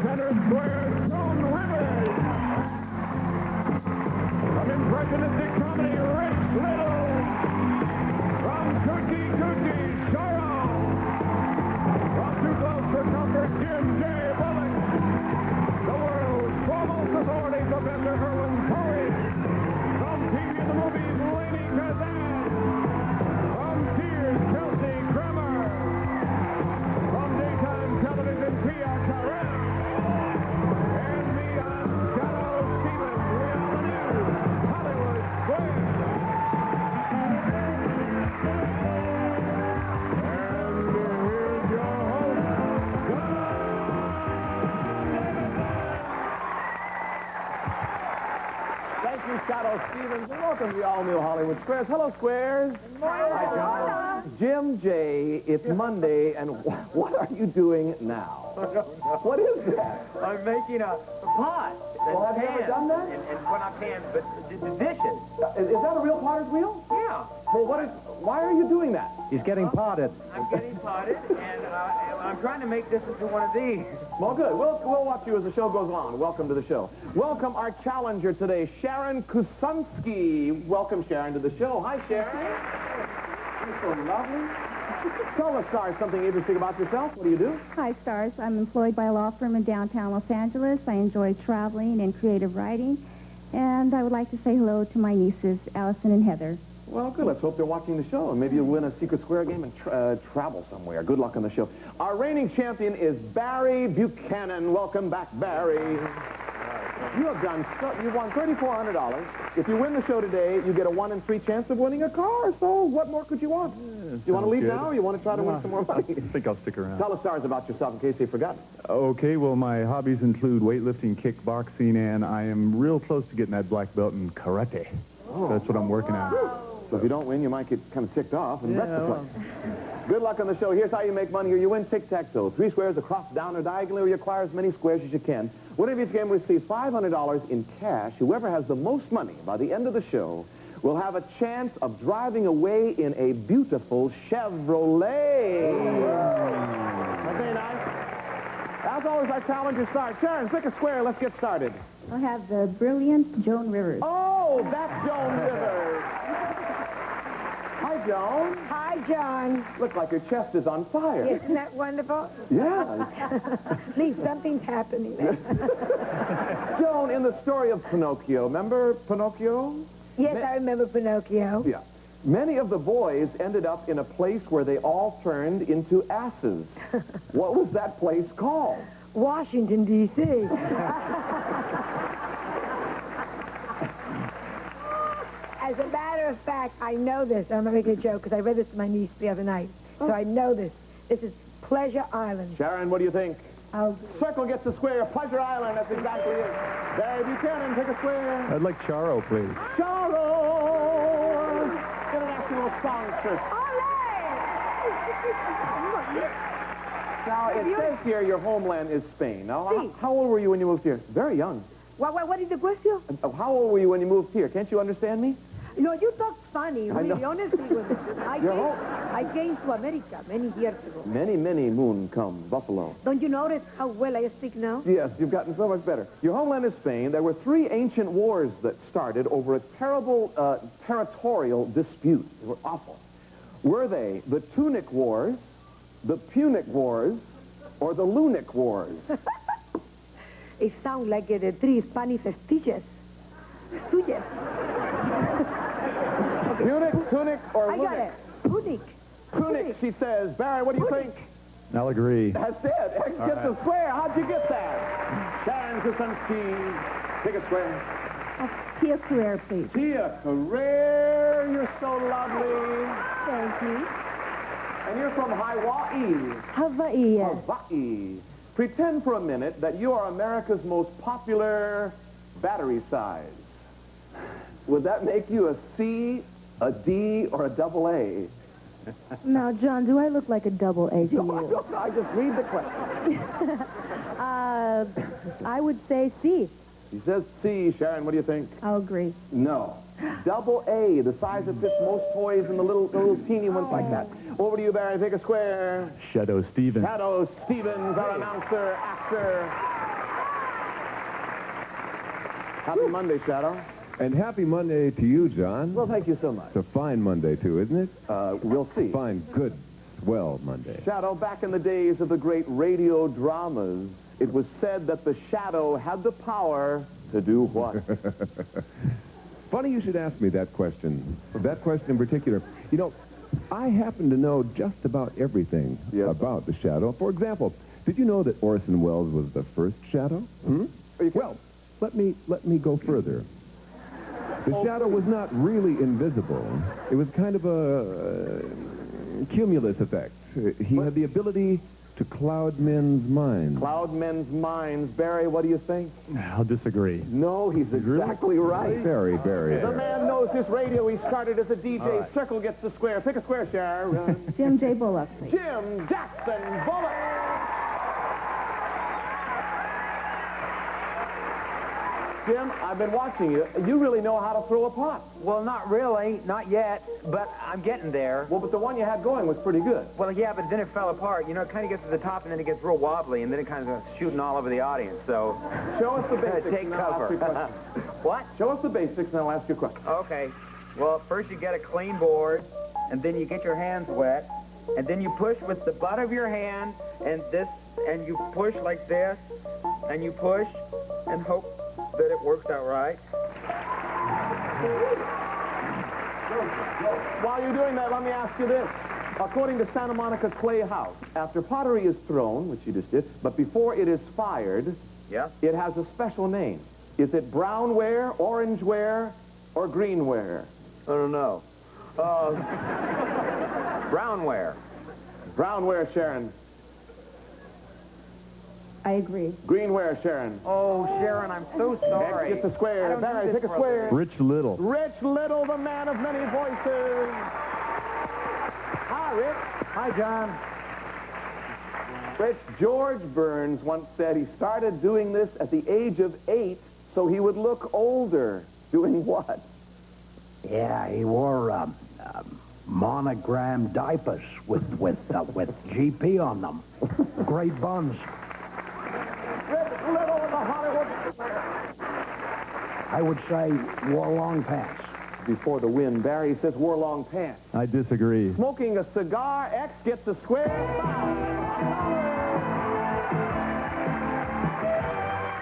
center square, Joan Rivers. From impressionistic comedy, Rich Little. From Cookie Cookie, Sharon. From Too Close for Comfort, Jim J. Bullock. The world's foremost authority, Professor Herman Cory. From TV and the movies, Lady Kazan. From Tears, Kelsey Grammer. From daytime television, Pia Carrera. And me, I'm Shadow Stevens. We are the news, Hollywood Square. And here's your host, John. Thank you, Shadow Stevens, and welcome to the all-new Hollywood Squares. Hello, Squares. Hi, John. Jim J., it's Monday, and what are you doing now? What is that? I'm making a pot. Well, have you ever done that? And well, not pans, but the dishes. Is that a real potter's wheel? Yeah. Well, why are you doing that? He's getting potted. I'm getting potted, and I'm trying to make this into one of these. Well, good. We'll watch you as the show goes on. Welcome to the show. Welcome our challenger today, Sharon Kusunski. Welcome, Sharon, to the show. Hi, Sharon. You're so lovely. Tell the stars something interesting about yourself. What do you do? Hi, Stars. I'm employed by a law firm in downtown Los Angeles. I enjoy traveling and creative writing. And I would like to say hello to my nieces, Allison and Heather. Well, good. Let's hope they're watching the show, and maybe you'll win a Secret Square game and travel somewhere. Good luck on the show. Our reigning champion is Barry Buchanan. Welcome back, Barry. You have you won $3,400. If you win the show today, you get a 1 in 3 chance of winning a car. So what more could you want? You want to leave now, or you want to try to win some more money? I think I'll stick around. Tell the stars about yourself in case they've forgotten. Okay, well, my hobbies include weightlifting, kickboxing, and I am real close to getting that black belt in karate. Oh. That's what I'm working on. So if you don't win, you might get kind of ticked off and wreck the place. Good luck on the show. Here's how you make money, or you win tic-tac-toe. 3 squares across, down, or diagonally, or you acquire as many squares as you can. Winner of each game receives $500 in cash. Whoever has the most money by the end of the show will have a chance of driving away in a beautiful Chevrolet. Okay, nice. As always, our challenger starts. Sharon, pick a square. Let's get started. I'll have the brilliant Joan Rivers. Oh, that's Joan Rivers. Hi, Joan. Hi, John. Looks like your chest is on fire. Isn't that wonderful? Yeah. At least something's happening there. Joan, in the story of Pinocchio, remember Pinocchio? Yes, I remember Pinocchio. Yeah. Many of the boys ended up in a place where they all turned into asses. What was that place called? Washington, D.C. As a matter of fact, I know this. I'm not making a joke because I read this to my niece the other night. So I know this. This is Pleasure Island. Sharon, what do you think? Oh, Circle gets a square. Pleasure Island, that's exactly it. Barry Buchanan, take a square. I'd like Charo, please. Sharon! International songstress. Now, it says here your homeland is Spain. Now, how old were you when you moved here? Very young. what is the question? How old were you when you moved here? Can't you understand me? You know, you talk funny, I know. really, honestly. I came to America many years ago. Many, many moon come, Buffalo. Don't you notice how well I speak now? Yes, you've gotten so much better. Your homeland is Spain. There were 3 ancient wars that started over a terrible territorial dispute. They were awful. Were they the Tunic Wars, the Punic Wars, or the Lunic Wars? It sounds like the 3 Spanish stitches. Stitches. Punic, Tunic, or I Lunic? got it. Punic. Punic, she says. Barry, what do you think? I'll agree. That's it. X gets a square. How'd you get that? Sharon Kusunski, take a square. Tia Carrere, please. Tia Carrere, you're so lovely. Thank you. And you're from Hawaii. Hawaii. Hawaii. Pretend for a minute that you are America's most popular battery size. Would that make you a C, a D, or a double A? Now, John, do I look like a double A to No, I you? don't know. I just read the question. I would say C. She says C. Sharon, what do you think? I'll agree. No. Double A, the size that fits most toys and the little teeny ones like that. Over to you, Barry. Pick a square. Shadow Stevens. Shadow Stevens, our announcer, actor. Happy Monday, Shadow. And happy Monday to you, John. Well, thank you so much. It's a fine Monday, too, isn't it? We'll see. Fine, good, swell Monday. Shadow, back in the days of the great radio dramas, it was said that the Shadow had the power to do what? Funny you should ask me that question. That question in particular. You know, I happen to know just about everything about the Shadow. For example, did you know that Orson Welles was the first Shadow? Well, let me go further. The Shadow was not really invisible. It was kind of a cumulus effect. He had the ability to cloud men's minds. Cloud men's minds. Barry, what do you think? I'll disagree. No, he's exactly right. Very, very. The man knows his radio. He started as a DJ. Right. Circle gets the square. Pick a square, Sharon. Jim J. Bullock, please. Jim Jackson Bullock. Jim, I've been watching you. You really know how to throw a pot. Well, not really, not yet, but I'm getting there. Well, but the one you had going was pretty good. Well, yeah, but then it fell apart. You know, it kind of gets to the top, and then it gets real wobbly, and then it kind of goes shooting all over the audience, so... Show us the basics. Take cover. What? Show us the basics, and I'll ask you a question. Okay. Well, first you get a clean board, and then you get your hands wet, and then you push with the butt of your hand, and you push like this, and you push, and hope that it works out right. While you're doing that, let me ask you this. According to Santa Monica Clay House, after pottery is thrown, which you just did, but before it is fired, it has a special name. Is it brownware, orangeware, or greenware? I don't know. Brownware. Brownware, Sharon. I agree. Greenware, Sharon. Oh, Sharon, I'm so sorry. Next, get the square. Barry, pick a square. Rich Little. Rich Little, the man of many voices. Hi, Rich. Hi, John. Rich, George Burns once said he started doing this at the age of 8 so he would look older. Doing what? Yeah, he wore monogram diapers with GP on them. Great buns. Rich Little in the Hollywood. I would say wore long pants. Before the win, Barry says wore long pants. I disagree. Smoking a cigar, X gets a square.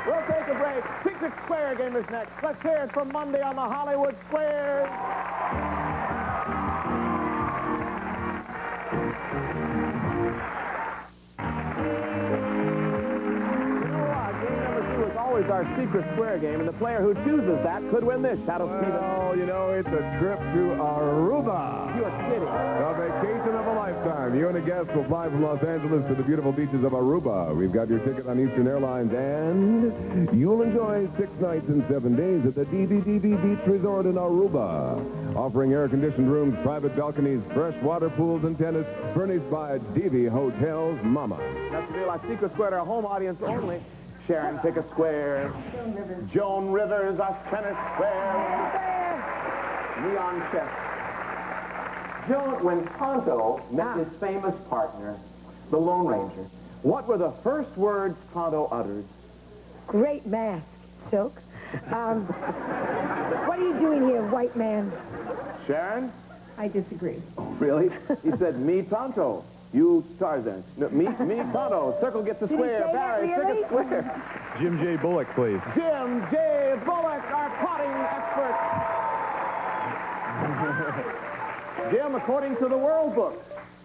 We'll take a break. Secret Square game is next. Let's hear it from Monday on the Hollywood Squares. Always our secret square game, and the player who chooses that could win this. Shadow Stevens. Oh, you know, it's a trip to Aruba. You're kidding. A vacation of a lifetime. You and a guest will fly from Los Angeles to the beautiful beaches of Aruba. We've got your ticket on Eastern Airlines, and you'll enjoy 6 nights and 7 days at the DVDV Beach Resort in Aruba. Offering air-conditioned rooms, private balconies, fresh water pools, and tennis, furnished by DV Hotels Mama. That's the deal. Our secret square to our home audience only. Sharon, pick a square. Joan Rivers, our center square. Neon chest. Joan, when Tonto met his famous partner, the Lone Ranger, what were the first words Tonto uttered? Great mask, Silk. What are you doing here, white man? Sharon? I disagree. Really? He said, me Tonto. You Tarzan. No, me Tonto. Circle gets a square. Barry, really? pick a square. Jim J. Bullock, please. Jim J. Bullock, our potting expert. Jim, according to the World Book,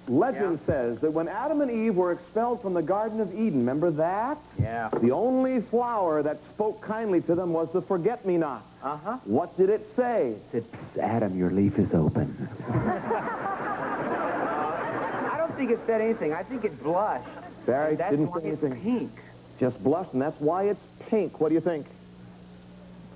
legend says that when Adam and Eve were expelled from the Garden of Eden, remember that? Yeah. The only flower that spoke kindly to them was the forget-me-not. Uh-huh. What did it say? It said, Adam, your leaf is open. I don't think it said anything. I think it blushed. Barry That's didn't why say it's anything. pink. Just blushed, and that's why it's pink. What do you think?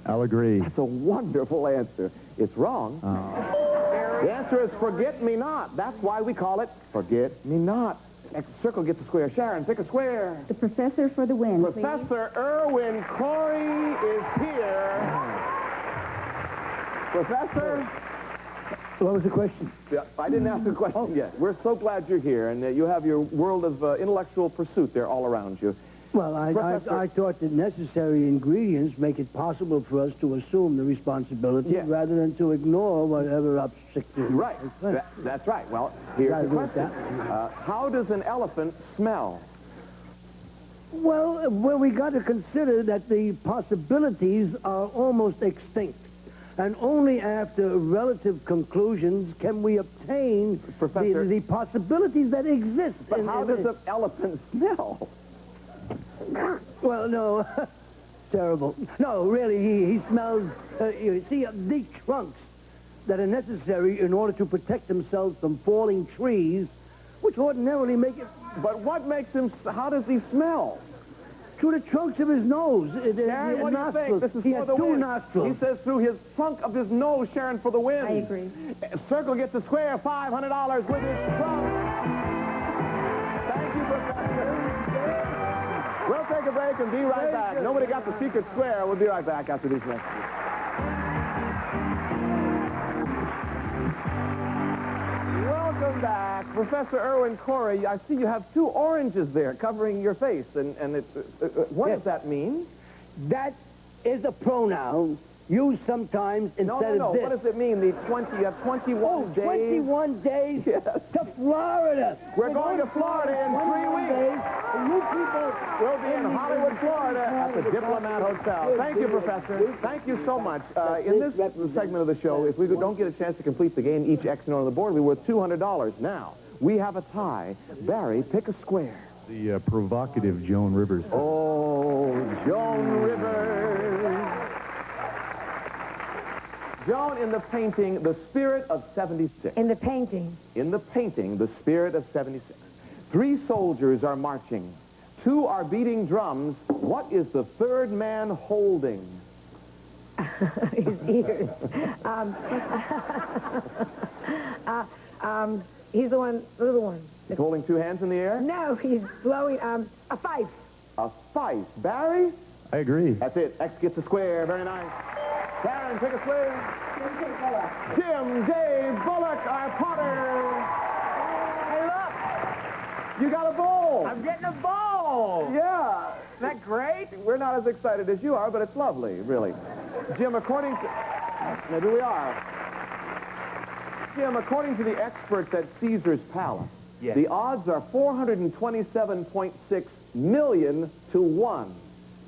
I'll agree. That's a wonderful answer. It's wrong. The answer is forget-me-not. That's why we call it forget-me-not. Next circle gets a square. Sharon, pick a square. The professor for the win, please. Professor Irwin Corey is here. Professor? What was the question? Yeah, I didn't ask the question yet. We're so glad you're here, and you have your world of intellectual pursuit there all around you. Well, I thought that necessary ingredients make it possible for us to assume the responsibility Yes. rather than to ignore whatever upsticks. Right. That's right. Well, here's the question. How does an elephant smell? Well, we got to consider that the possibilities are almost extinct. And only after relative conclusions can we obtain Professor- the possibilities that exist. But how does an elephant smell? Well, no. Terrible. No, really, he smells... you see, these trunks that are necessary in order to protect themselves from falling trees, which ordinarily make it... But what makes him... How does he smell? Through the trunks of his nose. Sharon, what do you think? This is he for has the two wind. nostrils. He says through his trunk of his nose, Sharon, for the wind. I agree. Circle gets a square $500 with his trunk. Thank you, Professor. We'll take a break and be right back. Nobody got the secret square. We'll be right back after these messages. Welcome back. Professor Irwin Corey, I see you have two oranges there covering your face. And what does that mean? That is a pronoun used sometimes instead No. of this. What does it mean? You have 21 days. 21 days Yes. to Florida. We're going to Florida in 3 weeks. Days, and you people We'll be in Hollywood, Florida at the Diplomat Hotel. Thank you, Professor. Thank you so much. In this segment of the show, if we don't get a chance to complete the game, each X note on the board, we're worth $200. Now, we have a tie. Barry, pick a square. The provocative Joan Rivers. Oh, Joan Rivers. Joan, in the painting, The Spirit of 76. In the painting. In the painting, The Spirit of 76. 3 soldiers are marching. 2 are beating drums. What is the third man holding? His ears. He's the little one. He's holding 2 hands in the air? No, he's blowing, a fife. A fife. Barry? I agree. That's it. X gets a square. Very nice. Sharon, pick a square. Jim J. Bullock, our Potter. Hey, look! You got a bowl. I'm getting a bowl! Yeah. Isn't that great? We're not as excited as you are, but it's lovely, really. Jim, according to... Maybe we are. Jim, according to the experts at Caesar's Palace, Yes. the odds are 427.6 million to 1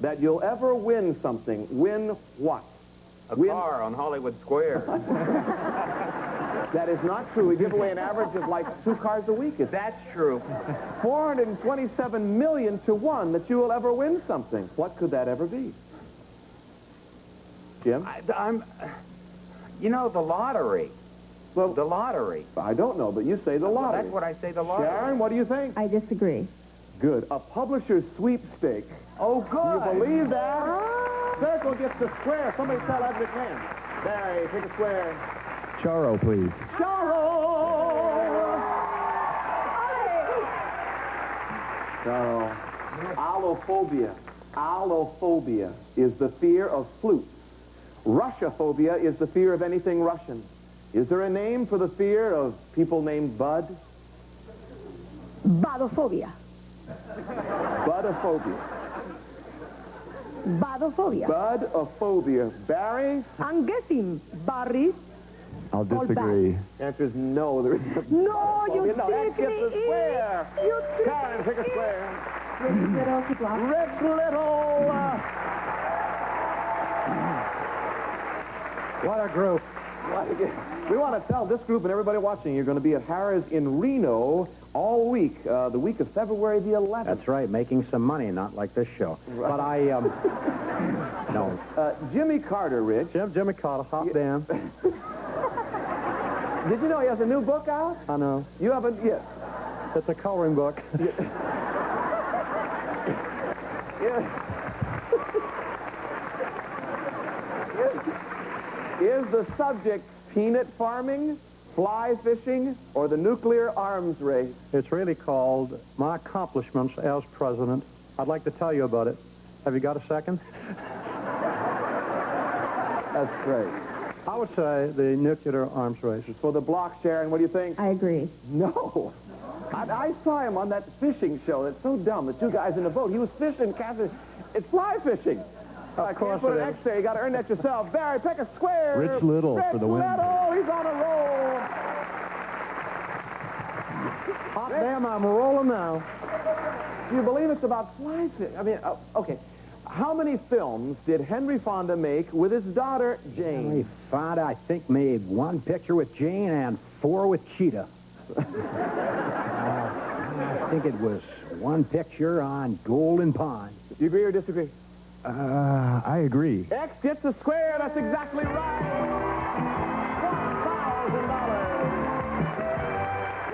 that you'll ever win something. Win what? A car on Hollywood Square. That is not true. We give away an average of like 2 cars a week. That's true. 427 million to 1 that you will ever win something. What could that ever be? Jim? You know, the lottery. Well, The lottery. I don't know, but you say the lottery. That's what I say, the lottery. Sharon, what do you think? I disagree. Good. A publisher's sweepstake. Oh, good. You believe that? Circle gets the square. Somebody tell Edric Man. Barry, pick a square. Charo, please. So, allophobia. Allophobia is the fear of flutes. Russophobia is the fear of anything Russian. Is there a name for the fear of people named Bud? Badophobia. Budophobia. Badophobia. Budophobia. Barry? I'm guessing Barry. I'll disagree. Answer is no. There is No, you no, that gets a square. You Karen, pick a square. Rich Little to block. Rich Little. What a group. We want to tell this group and everybody watching you're going to be at Harrah's in Reno all week, the week of February the 11th. That's right, making some money, not like this show. Right. But I, no. Jimmy Carter, Rich. Jimmy Carter, hot damn. Did you know he has a new book out? I know. You haven't yet. It's a coloring book. Is the subject peanut farming, fly fishing, or the nuclear arms race? It's really called My Accomplishments as President. I'd like to tell you about it. Have you got a second? That's great. I would say the nuclear arms race. For the block, Sharon, what do you think? I agree. No. I saw him on that fishing show. That's so dumb. The two guys in the boat. He was fishing, casting. It's fly fishing. I can't put an X there. You got to earn that yourself. Barry, pick a square. Rich Little Rich for the win. Little, he's on a roll. Hot damn, I'm rolling now. Do you believe it's about fly fishing? I mean, okay. How many films did Henry Fonda make with his daughter, Jane? Henry Fonda, I think, made 1 picture with Jane and 4 with Cheetah. I think it was 1 picture on Golden Pond. Do you agree or disagree? I agree. X gets a square. That's exactly right.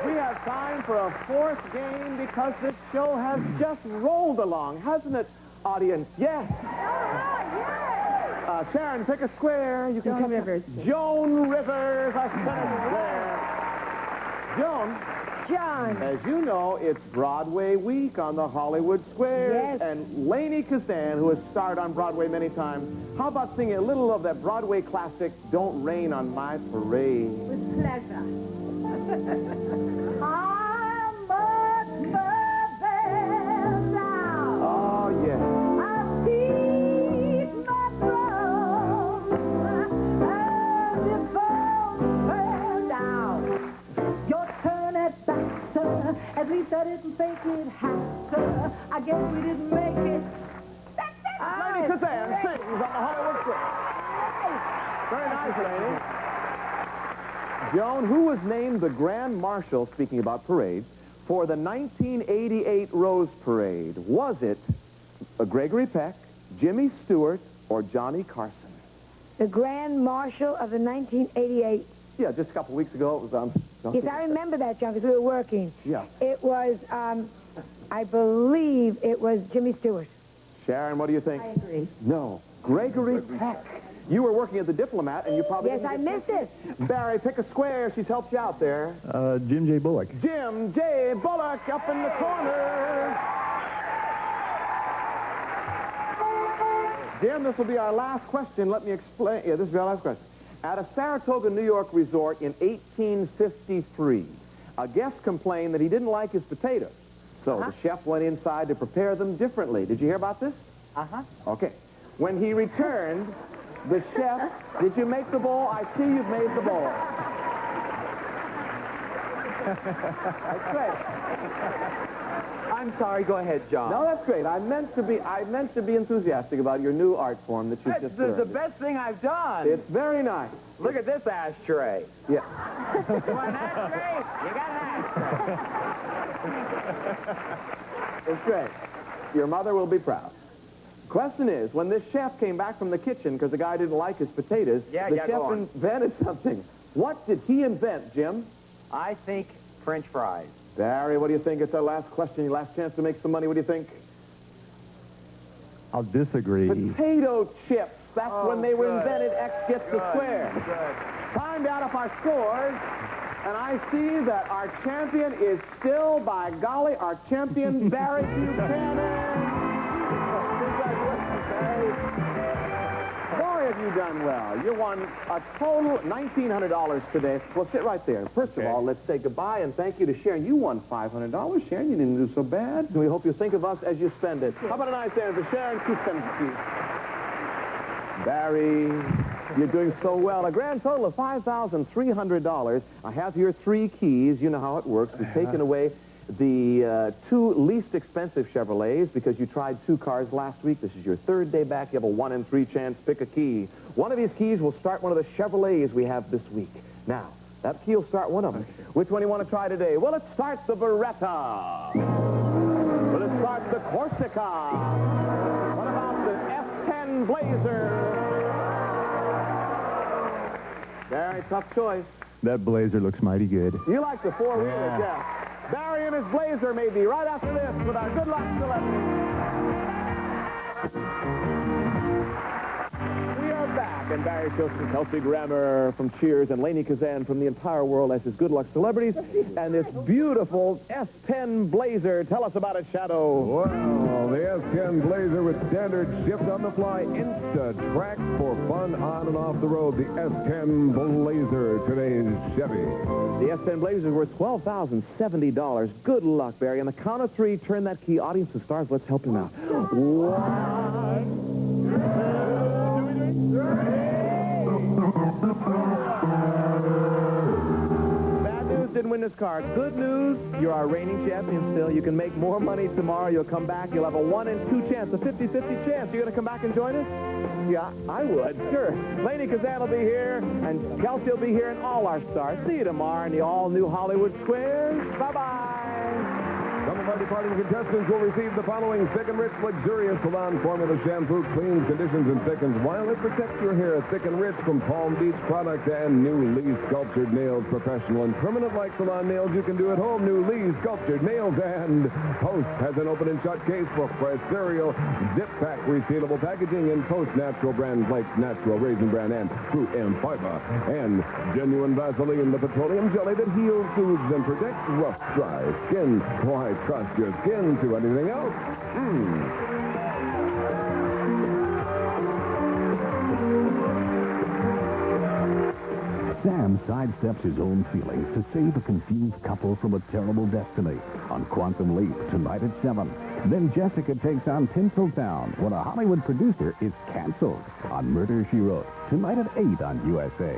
$1,000. We have time for a 4th game because this show has just rolled along, hasn't it, audience? Yes. Sharon, pick a square. You can Joan Rivers. Joan Rivers. I said it there. Joan. John. As you know, it's Broadway week on the Hollywood Square. Yes. And Lainey Kazan, who has starred on Broadway many times, how about singing a little of that Broadway classic, Don't Rain on My Parade? With pleasure. Oh, yes. As we said it and fake it, sir. I guess we didn't make it. Lainey Kazan sings on the Hollywood Square. Very nice, Lainey. Joan, who was named the Grand Marshal, speaking about parades, for the 1988 Rose Parade? Was it Gregory Peck, Jimmy Stewart, or Johnny Carson? The Grand Marshal of the 1988. Yeah, just a couple weeks ago it was on... Yes, I remember that, John, because we were working. Yeah. It was, I believe it was Jimmy Stewart. Sharon, what do you think? I agree. No. Gregory Peck. You were working at the Diplomat, and you probably... Yes, I missed it. Barry, pick a square. She's helped you out there. Jim J. Bullock. Jim J. Bullock up in the corner. Jim, this will be our last question. Let me explain. Yeah, this will be our last question. At a Saratoga, New York resort in 1853, a guest complained that he didn't like his potatoes. So the chef went inside to prepare them differently. Did you hear about this? Uh-huh. Okay. When he returned, the chef... Did you make the bowl? I see you've made the bowl. That's great. I'm sorry. Go ahead, John. No, that's great. I meant to be enthusiastic about your new art form that you just This is the learned. best thing I've done. It's very nice. Look at this ashtray. Yeah. You want an ashtray? You got an ashtray. It's great. Your mother will be proud. Question is, when this chef came back from the kitchen because the guy didn't like his potatoes, the go chef on. invented something. What did he invent, Jim? I think French fries. Barry, what do you think? It's our last question, your last chance to make some money. What do you think? I'll disagree. Potato chips. That's when they were good. invented. X gets the square. Good. Time to add up our scores. And I see that our champion is still, by golly, our champion, Barry Buchanan. Congratulations, Barry. Boy, have you done well. You won a total $1,900 today. Well, sit right there. First of all, let's say goodbye and thank you to Sharon. You won $500. Sharon, you didn't do so bad. We hope you think of us as you spend it. How about a nice hand for Sharon Kuczynski? Barry, you're doing so well. A grand total of $5,300. I have here 3 keys. You know how it works. We've taken away the 2 least expensive Chevrolets because you tried 2 cars last week. This is your 3rd day back. You have a 1 in 3 chance. Pick a key. One of these keys will start one of the Chevrolets we have this week. Now, that key will start one of them. Okay. Which one do you want to try today? Well, it starts the Beretta. Will it start the Corsica? What about the F10 Blazer? Very tough choice. That Blazer looks mighty good. You like the 4-wheeler, yeah. Barry and his Blazer may be right after this with our good luck celebrity. We are back. And Barry shows some Kelsey Grammer from Cheers and Laney Kazan from the entire world as his good luck celebrities. And this beautiful S10 Blazer. Tell us about it, Shadow. Well, the S10 Blazer with standard shift on the fly, Insta track for fun on and off the road. The S10 Blazer, today's Chevy. The S10 Blazer is worth $12,070. Good luck, Barry. On the count of three, turn that key. Audience of stars, let's help him out. Bad news, didn't win this car. Good news, you're our reigning champion still. You can make more money tomorrow. You'll come back. You'll have a 1 in 2 chance, a 50-50 chance. You going to come back and join us? Yeah, I would. Sure. Laney Kazan will be here, and Kelsey will be here, and all our stars. See you tomorrow in the all-new Hollywood Squares. Bye-bye. Some of our departing contestants will receive the following Thick and Rich Luxurious Salon Formula Shampoo. Cleans, conditions, and thickens while it protects your hair. Thick and Rich from Palm Beach Products and new Lee Sculptured Nails. Professional and permanent like salon nails you can do at home. New Lee Sculptured Nails. And Post has an open and shut case for fresh cereal. Zip pack resealable packaging in Post natural brands like Natural Raisin Bran and Fruit and Fiber. And Genuine Vaseline, the petroleum jelly that heals, soothes, and protects rough, dry skin. Why trust your skin to anything else? Sam sidesteps his own feelings to save a confused couple from a terrible destiny on Quantum Leap tonight at 7. Then Jessica takes on Tinseltown when a Hollywood producer is canceled on Murder, She Wrote tonight at 8 on USA.